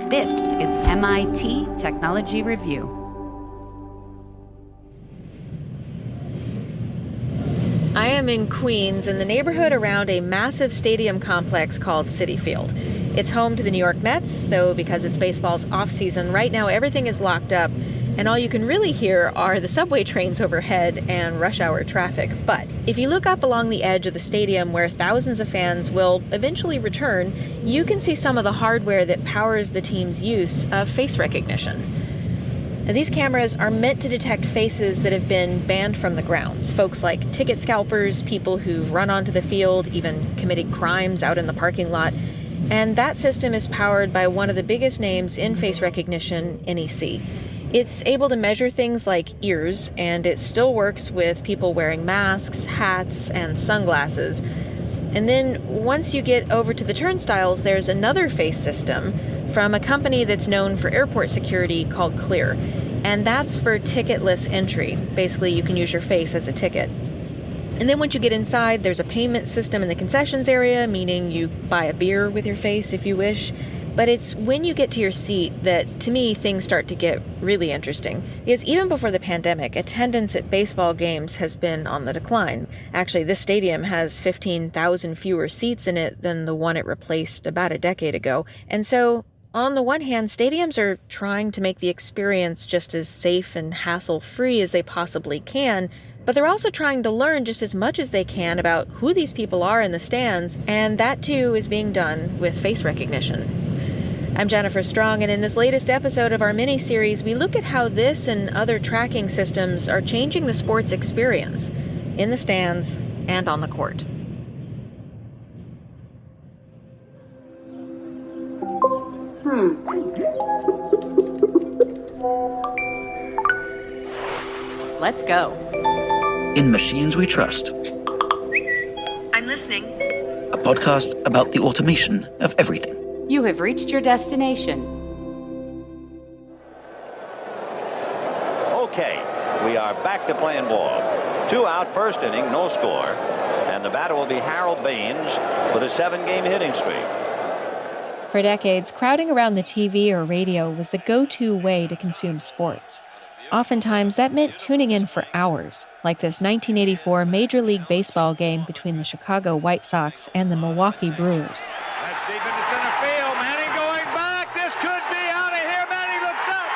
This is MIT Technology Review. I am in Queens, in the neighborhood around a massive stadium complex called Citi Field. It's home to the New York Mets, though because it's baseball's off-season, right now everything is locked up, and all you can really hear are the subway trains overhead and rush hour traffic. But if you look up along the edge of the stadium where thousands of fans will eventually return, you can see some of the hardware that powers the team's use of face recognition. Now, these cameras are meant to detect faces that have been banned from the grounds. Folks like ticket scalpers, people who've run onto the field, even committed crimes out in the parking lot. And that system is powered by one of the biggest names in face recognition, NEC. It's able to measure things like ears, and it still works with people wearing masks, hats, and sunglasses. And then once you get over to the turnstiles, there's another face system from a company that's known for airport security called Clear. And that's for ticketless entry. Basically, you can use your face as a ticket. And then once you get inside, there's a payment system in the concessions area, meaning you buy a beer with your face if you wish. But it's when you get to your seat that, to me, things start to get really interesting. Because even before the pandemic, attendance at baseball games has been on the decline. Actually, this stadium has 15,000 fewer seats in it than the one it replaced about a decade ago. And so, on the one hand, stadiums are trying to make the experience just as safe and hassle-free as they possibly can, but they're also trying to learn just as much as they can about who these people are in the stands, and that too is being done with face recognition. I'm Jennifer Strong, and in this latest episode of our mini-series, we look at how this and other tracking systems are changing the sports experience in the stands and on the court. Let's go. In Machines We Trust. I'm listening. A podcast about the automation of everything. You have reached your destination. Okay, we are back to playing ball. 2 out, first inning, no score. And the batter will be Harold Baines with a 7-game hitting streak. For decades, crowding around the TV or radio was the go-to way to consume sports. Oftentimes, that meant tuning in for hours, like this 1984 Major League Baseball game between the Chicago White Sox and the Milwaukee Brewers. That's deep into center field. Manning going back. This could be out of here. Manning looks up.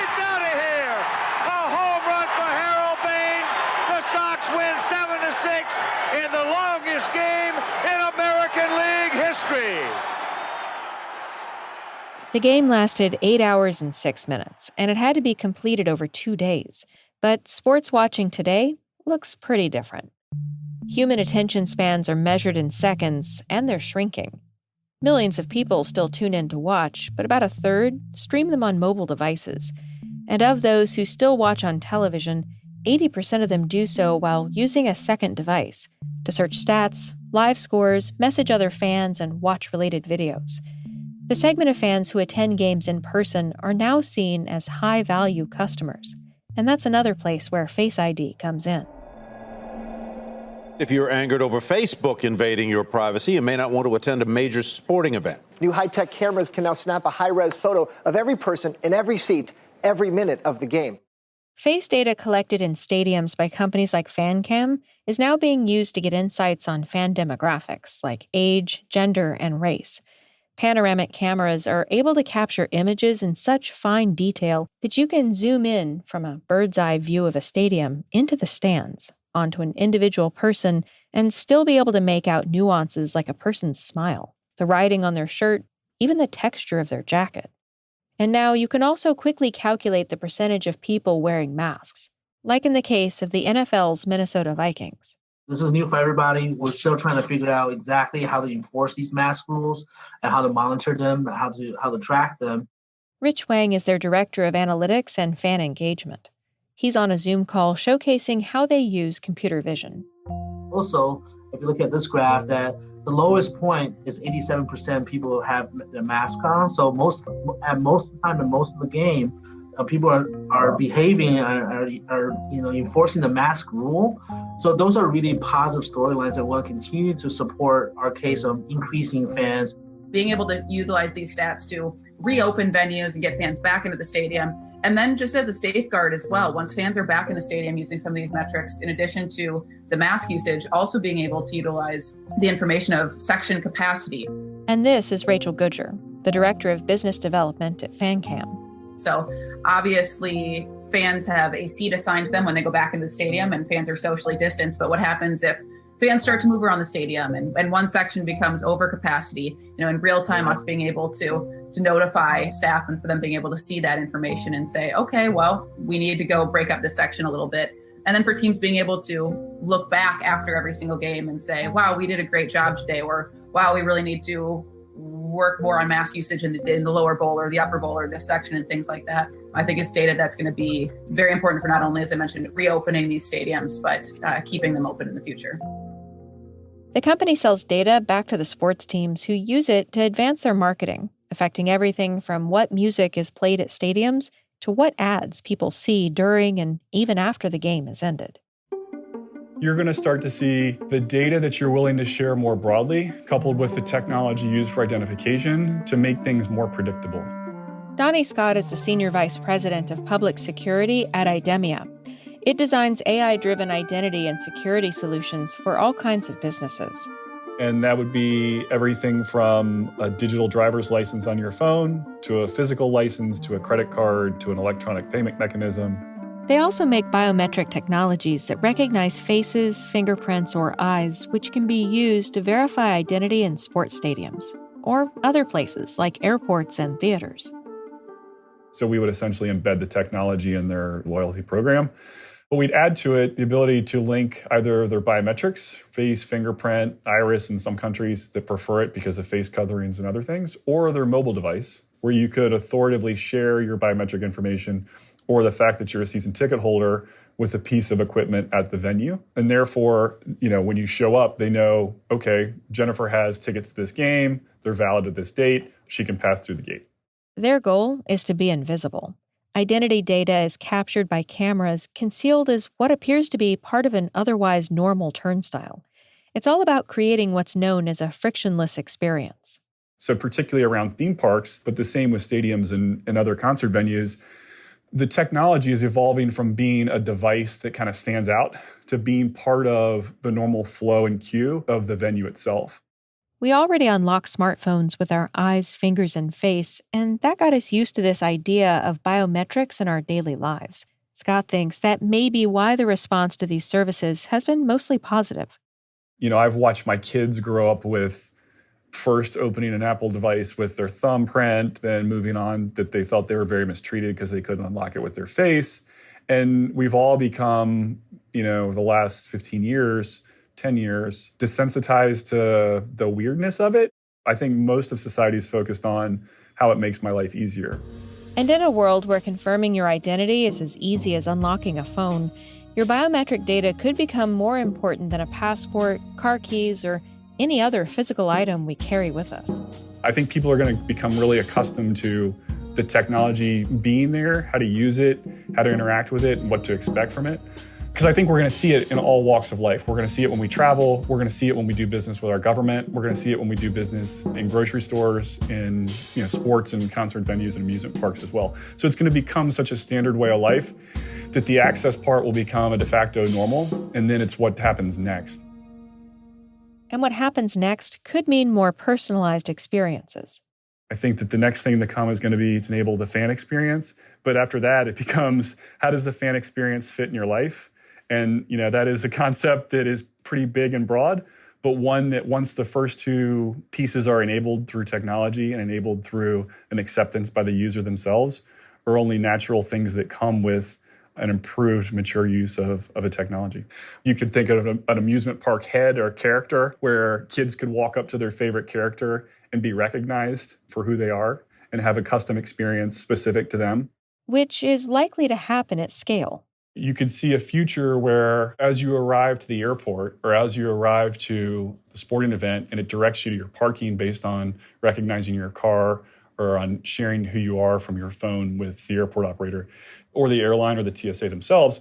It's out of here. A home run for Harold Baines. The Sox win 7-6 in the longest game in American League history. The game lasted 8 hours and 6 minutes, and it had to be completed over 2 days. But sports watching today looks pretty different. Human attention spans are measured in seconds, and they're shrinking. Millions of people still tune in to watch, but about a third stream them on mobile devices. And of those who still watch on television, 80% of them do so while using a second device to search stats, live scores, message other fans, and watch related videos. The segment of fans who attend games in person are now seen as high-value customers, and that's another place where Face ID comes in. If you're angered over Facebook invading your privacy, you may not want to attend a major sporting event. New high-tech cameras can now snap a high-res photo of every person in every seat every minute of the game. Face data collected in stadiums by companies like Fancam is now being used to get insights on fan demographics like age, gender, and race. Panoramic cameras are able to capture images in such fine detail that you can zoom in from a bird's-eye view of a stadium into the stands, onto an individual person, and still be able to make out nuances like a person's smile, the writing on their shirt, even the texture of their jacket. And now you can also quickly calculate the percentage of people wearing masks, like in the case of the NFL's Minnesota Vikings. This is new for everybody. We're still trying to figure out exactly how to enforce these mask rules and how to monitor them, how to track them. Rich Wang is their director of analytics and fan engagement. He's on a Zoom call showcasing how they use computer vision. Also, if you look at this graph, that the lowest point is 87% people have their mask on. So most of the time and most of the game, people are behaving, are enforcing the mask rule. So those are really positive storylines that want to continue to support our case of increasing fans. being able to utilize these stats to reopen venues and get fans back into the stadium. And then just as a safeguard as well, once fans are back in the stadium using some of these metrics, in addition to the mask usage, also being able to utilize the information of section capacity. And this is Rachel Goodger, the Director of Business Development at Fancam. So obviously fans have a seat assigned to them when they go back into the stadium, and fans are socially distanced. But what happens if fans start to move around the stadium and one section becomes over capacity, in real time, us being able to notify staff and for them being able to see that information and say, okay, well, we need to go break up this section a little bit. And then for teams being able to look back after every single game and say, wow, we did a great job today, or wow, we really need to work more on mask usage in the lower bowl or the upper bowl or this section and things like that. I think it's data that's going to be very important for not only, as I mentioned, reopening these stadiums, but keeping them open in the future. The company sells data back to the sports teams who use it to advance their marketing, affecting everything from what music is played at stadiums to what ads people see during and even after the game is ended. You're going to start to see the data that you're willing to share more broadly, coupled with the technology used for identification to make things more predictable. Donnie Scott is the Senior Vice President of Public Security at IDEMIA. It designs AI-driven identity and security solutions for all kinds of businesses. And that would be everything from a digital driver's license on your phone to a physical license to a credit card to an electronic payment mechanism. They also make biometric technologies that recognize faces, fingerprints, or eyes, which can be used to verify identity in sports stadiums or other places like airports and theaters. So we would essentially embed the technology in their loyalty program. But we'd add to it the ability to link either their biometrics, face, fingerprint, iris in some countries that prefer it because of face coverings and other things, or their mobile device, where you could authoritatively share your biometric information or the fact that you're a season ticket holder with a piece of equipment at the venue. And therefore, when you show up, they know, okay, Jennifer has tickets to this game, they're valid at this date, she can pass through the gate. Their goal is to be invisible. Identity data is captured by cameras, concealed as what appears to be part of an otherwise normal turnstile. It's all about creating what's known as a frictionless experience. So particularly around theme parks, but the same with stadiums and other concert venues, the technology is evolving from being a device that kind of stands out to being part of the normal flow and queue of the venue itself. We already unlock smartphones with our eyes, fingers, and face, and that got us used to this idea of biometrics in our daily lives. Scott thinks that may be why the response to these services has been mostly positive. I've watched my kids grow up with first opening an Apple device with their thumbprint, then moving on that they felt they were very mistreated because they couldn't unlock it with their face. And we've all become, the last 15 years, 10 years, desensitized to the weirdness of it. I think most of society is focused on how it makes my life easier. And in a world where confirming your identity is as easy as unlocking a phone, your biometric data could become more important than a passport, car keys, or any other physical item we carry with us. I think people are going to become really accustomed to the technology being there, how to use it, how to interact with it, and what to expect from it. Because I think we're going to see it in all walks of life. We're going to see it when we travel. We're going to see it when we do business with our government. We're going to see it when we do business in grocery stores, in sports and concert venues and amusement parks as well. So it's going to become such a standard way of life that the access part will become a de facto normal, and then it's what happens next. And what happens next could mean more personalized experiences. I think that the next thing to come is going to be to enable the fan experience. But after that, it becomes, how does the fan experience fit in your life? And, that is a concept that is pretty big and broad, but one that once the first two pieces are enabled through technology and enabled through an acceptance by the user themselves, are only natural things that come with an improved, mature use of a technology. You could think of an amusement park head or character where kids could walk up to their favorite character and be recognized for who they are and have a custom experience specific to them. Which is likely to happen at scale. You could see a future where as you arrive to the airport or as you arrive to the sporting event and it directs you to your parking based on recognizing your car or on sharing who you are from your phone with the airport operator or the airline or the TSA themselves,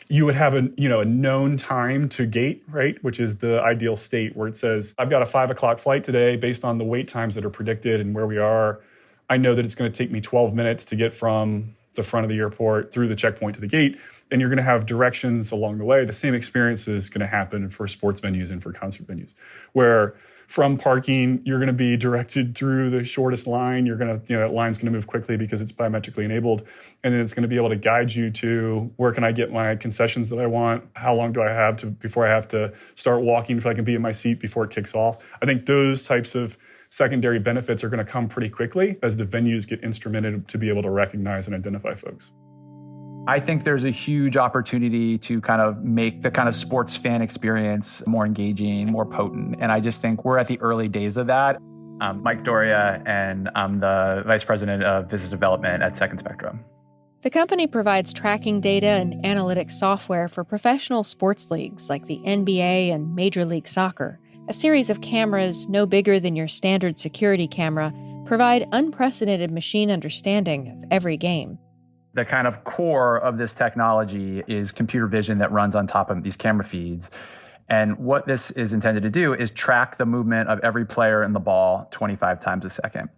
you would have a known time to gate, right? Which is the ideal state where it says, I've got a 5 o'clock flight today based on the wait times that are predicted and where we are. I know that it's going to take me 12 minutes to get from the front of the airport through the checkpoint to the gate. And you're going to have directions along the way. The same experience is going to happen for sports venues and for concert venues, where from parking, you're going to be directed through the shortest line. You're going to, that line's going to move quickly because it's biometrically enabled. And then it's going to be able to guide you to where can I get my concessions that I want? How long do I have before I have to start walking so I can be in my seat before it kicks off? I think those types of secondary benefits are going to come pretty quickly as the venues get instrumented to be able to recognize and identify folks. I think there's a huge opportunity to kind of make the kind of sports fan experience more engaging, more potent. And I just think we're at the early days of that. I'm Mike Doria, and I'm the Vice President of Business Development at Second Spectrum. The company provides tracking data and analytics software for professional sports leagues like the NBA and Major League Soccer. A series of cameras no bigger than your standard security camera provide unprecedented machine understanding of every game. The kind of core of this technology is computer vision that runs on top of these camera feeds. And what this is intended to do is track the movement of every player in the ball 25 times a second.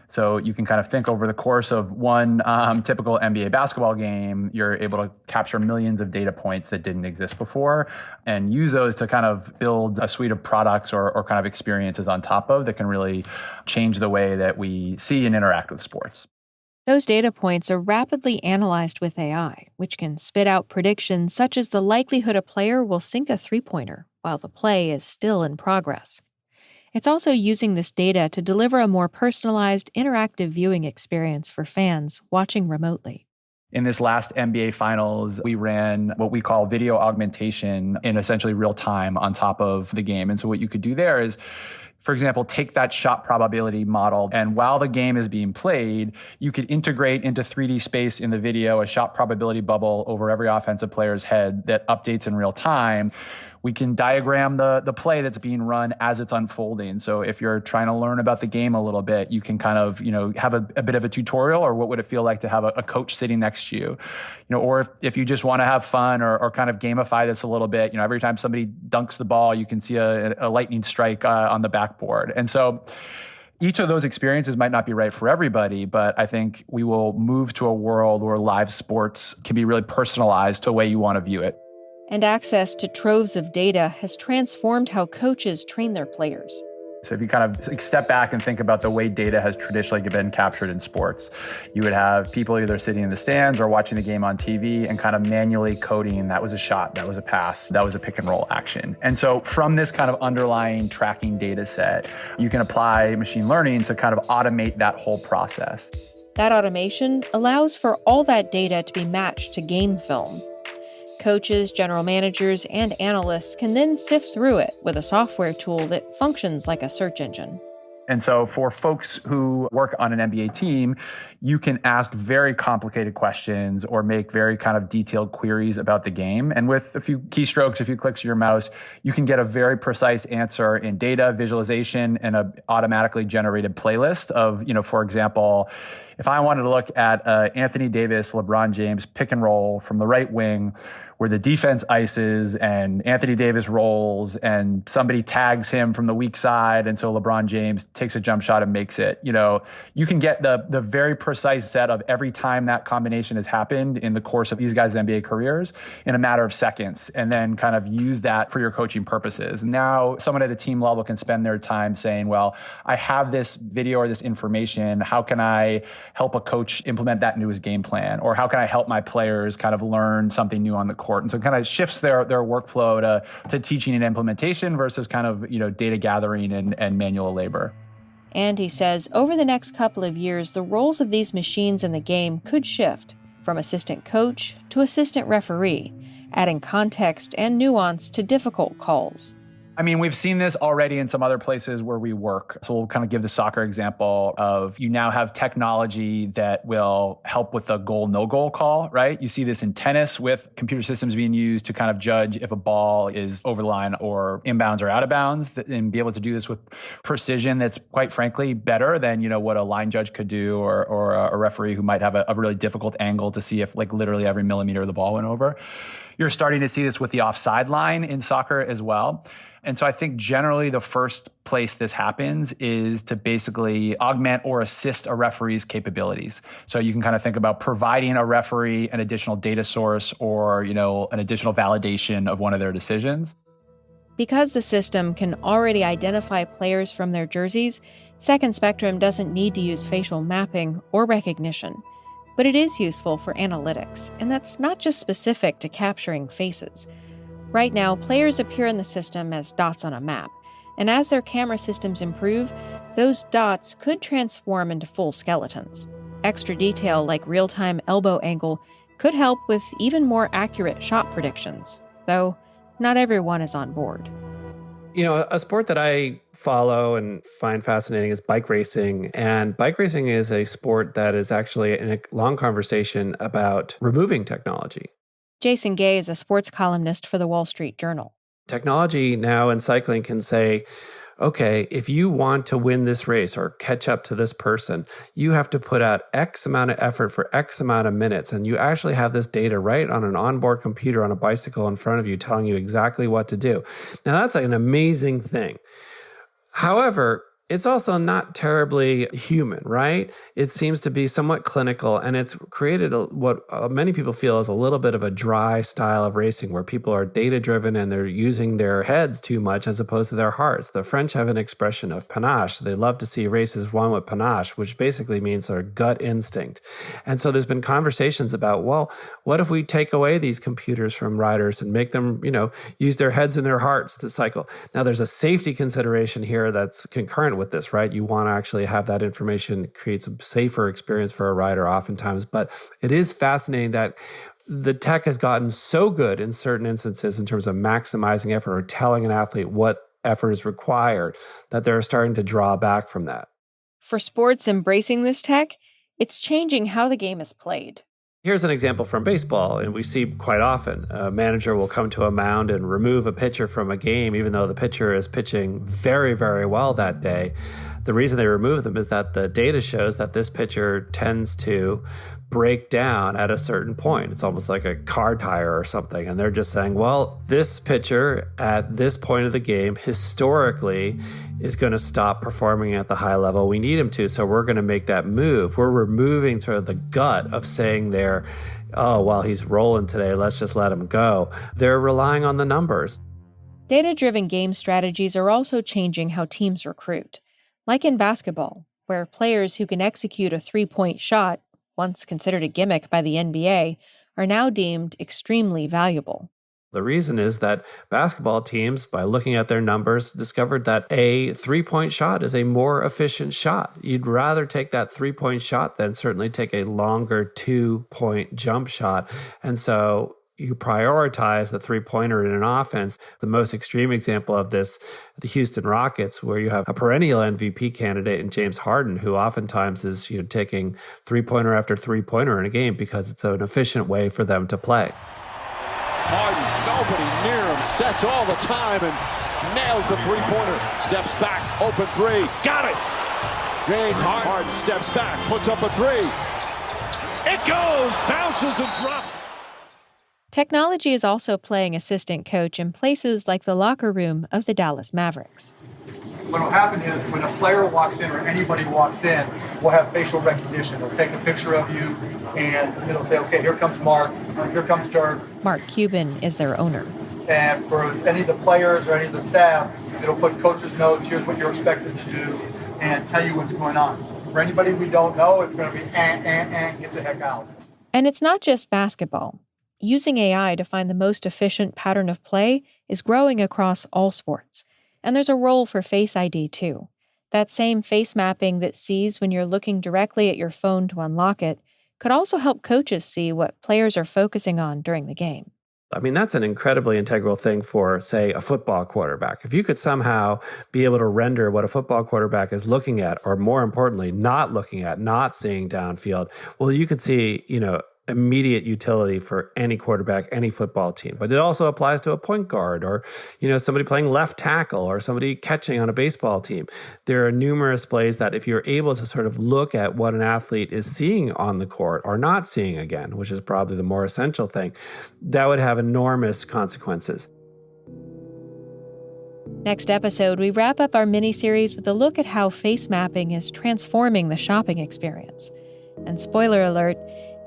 So you can kind of think over the course of one typical NBA basketball game, you're able to capture millions of data points that didn't exist before and use those to kind of build a suite of products or kind of experiences on top of that can really change the way that we see and interact with sports. Those data points are rapidly analyzed with AI, which can spit out predictions such as the likelihood a player will sink a three-pointer while the play is still in progress. It's also using this data to deliver a more personalized, interactive viewing experience for fans watching remotely. In this last NBA Finals, we ran what we call video augmentation in essentially real time on top of the game. And so what you could do there is, for example, take that shot probability model, and while the game is being played, you could integrate into 3D space in the video a shot probability bubble over every offensive player's head that updates in real time. We can diagram the play that's being run as it's unfolding. So if you're trying to learn about the game a little bit, you can kind of, have a bit of a tutorial, or what would it feel like to have a coach sitting next to you, or if you just want to have fun or kind of gamify this a little bit, every time somebody dunks the ball, you can see a lightning strike on the backboard. And so each of those experiences might not be right for everybody, but I think we will move to a world where live sports can be really personalized to the way you want to view it. And access to troves of data has transformed how coaches train their players. So if you kind of step back and think about the way data has traditionally been captured in sports, you would have people either sitting in the stands or watching the game on TV and kind of manually coding, that was a shot, that was a pass, that was a pick and roll action. And so from this kind of underlying tracking data set, you can apply machine learning to kind of automate that whole process. That automation allows for all that data to be matched to game film. Coaches, general managers, and analysts can then sift through it with a software tool that functions like a search engine. And so for folks who work on an NBA team, you can ask very complicated questions or make very kind of detailed queries about the game. And with a few keystrokes, a few clicks of your mouse, you can get a very precise answer in data, visualization, and an automatically generated playlist of, for example, if I wanted to look at Anthony Davis, LeBron James pick and roll from the right wing, where the defense ices and Anthony Davis rolls and somebody tags him from the weak side, and so LeBron James takes a jump shot and makes it. You can get the very precise set of every time that combination has happened in the course of these guys' NBA careers in a matter of seconds, and then kind of use that for your coaching purposes. Now, someone at a team level can spend their time saying, well, I have this video or this information. How can I help a coach implement that into his game plan? Or how can I help my players kind of learn something new on the court? And so it kind of shifts their workflow to teaching and implementation versus kind of, data gathering and manual labor. And he says over the next couple of years, the roles of these machines in the game could shift from assistant coach to assistant referee, adding context and nuance to difficult calls. I mean, we've seen this already in some other places where we work. So we'll kind of give the soccer example of you now have technology that will help with the goal, no goal call, right? You see this in tennis with computer systems being used to kind of judge if a ball is over the line or inbounds or out of bounds, and be able to do this with precision that's quite frankly better than, what a line judge could do or a referee who might have a really difficult angle to see if like literally every millimeter of the ball went over. You're starting to see this with the offside line in soccer as well. And so I think generally the first place this happens is to basically augment or assist a referee's capabilities. So you can kind of think about providing a referee an additional data source or, an additional validation of one of their decisions. Because the system can already identify players from their jerseys, Second Spectrum doesn't need to use facial mapping or recognition. But it is useful for analytics, and that's not just specific to capturing faces. Right now, players appear in the system as dots on a map, and as their camera systems improve, those dots could transform into full skeletons. Extra detail like real-time elbow angle could help with even more accurate shot predictions, though not everyone is on board. A sport that I follow and find fascinating is bike racing. And bike racing is a sport that is actually in a long conversation about removing technology. Jason Gay is a sports columnist for the Wall Street Journal. Technology now in cycling can say, okay, if you want to win this race or catch up to this person, you have to put out X amount of effort for X amount of minutes. And you actually have this data right on an onboard computer on a bicycle in front of you telling you exactly what to do. Now, that's an amazing thing. However, it's also not terribly human, right? It seems to be somewhat clinical, and it's created what many people feel is a little bit of a dry style of racing where people are data-driven and they're using their heads too much as opposed to their hearts. The French have an expression of panache. They love to see races won with panache, which basically means their gut instinct. And so there's been conversations about, well, what if we take away these computers from riders and make them, use their heads and their hearts to cycle? Now, there's a safety consideration here that's concurrent with this, right? You want to actually have that information creates a safer experience for a rider oftentimes. But it is fascinating that the tech has gotten so good in certain instances in terms of maximizing effort or telling an athlete what effort is required that they're starting to draw back from that. For sports embracing this tech, it's changing how the game is played. Here's an example from baseball, and we see quite often a manager will come to a mound and remove a pitcher from a game, even though the pitcher is pitching very, very well that day. The reason they remove them is that the data shows that this pitcher tends to break down at a certain point. It's almost like a car tire or something. And they're just saying, well, this pitcher at this point of the game historically is going to stop performing at the high level we need him to. So we're going to make that move. We're removing sort of the gut of saying there, oh, well, he's rolling today, let's just let him go. They're relying on the numbers. Data-driven game strategies are also changing how teams recruit. Like in basketball, where players who can execute a three-point shot, once considered a gimmick by the NBA, are now deemed extremely valuable. The reason is that basketball teams, by looking at their numbers, discovered that a three-point shot is a more efficient shot. You'd rather take that three-point shot than certainly take a longer two-point jump shot. And so you prioritize the three-pointer in an offense. The most extreme example of this, the Houston Rockets, where you have a perennial MVP candidate in James Harden, who oftentimes is taking three-pointer after three-pointer in a game because it's an efficient way for them to play. Harden, nobody near him, sets all the time and nails the three-pointer. Steps back, open three, got it! James Harden steps back, puts up a three. It goes, bounces and drops. Technology is also playing assistant coach in places like the locker room of the Dallas Mavericks. What will happen is when a player walks in or anybody walks in, we'll have facial recognition. They'll take a picture of you and it'll say, okay, here comes Mark, or here comes Dirk. Mark Cuban is their owner. And for any of the players or any of the staff, it'll put coach's notes, here's what you're expected to do, and tell you what's going on. For anybody we don't know, it's going to be, get the heck out. And it's not just basketball. Using AI to find the most efficient pattern of play is growing across all sports. And there's a role for Face ID, too. That same face mapping that sees when you're looking directly at your phone to unlock it could also help coaches see what players are focusing on during the game. I mean, that's an incredibly integral thing for, say, a football quarterback. If you could somehow be able to render what a football quarterback is looking at, or more importantly, not looking at, not seeing downfield, well, you could see, immediate utility for any quarterback, any football team. But it also applies to a point guard or, somebody playing left tackle or somebody catching on a baseball team. There are numerous plays that if you're able to sort of look at what an athlete is seeing on the court or not seeing again, which is probably the more essential thing, that would have enormous consequences. Next episode, we wrap up our mini-series with a look at how face mapping is transforming the shopping experience. And spoiler alert,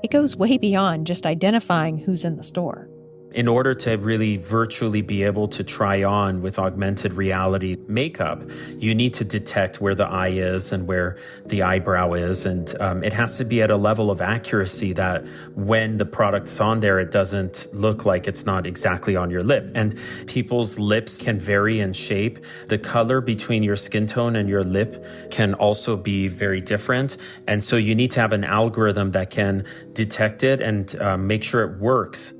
it goes way beyond just identifying who's in the store. In order to really virtually be able to try on with augmented reality makeup, you need to detect where the eye is and where the eyebrow is. And it has to be at a level of accuracy that when the product's on there, it doesn't look like it's not exactly on your lip. And people's lips can vary in shape. The color between your skin tone and your lip can also be very different. And so you need to have an algorithm that can detect it and make sure it works.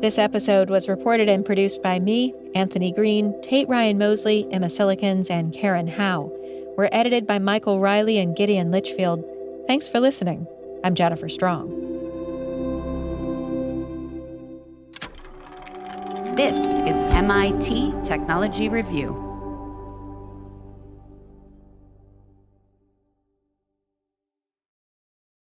This episode was reported and produced by me, Anthony Green, Tate Ryan-Mosley, Emma Cillekens, and Karen Howe. We're edited by Michael Reilly and Gideon Lichfield. Thanks for listening. I'm Jennifer Strong. This is MIT Technology Review.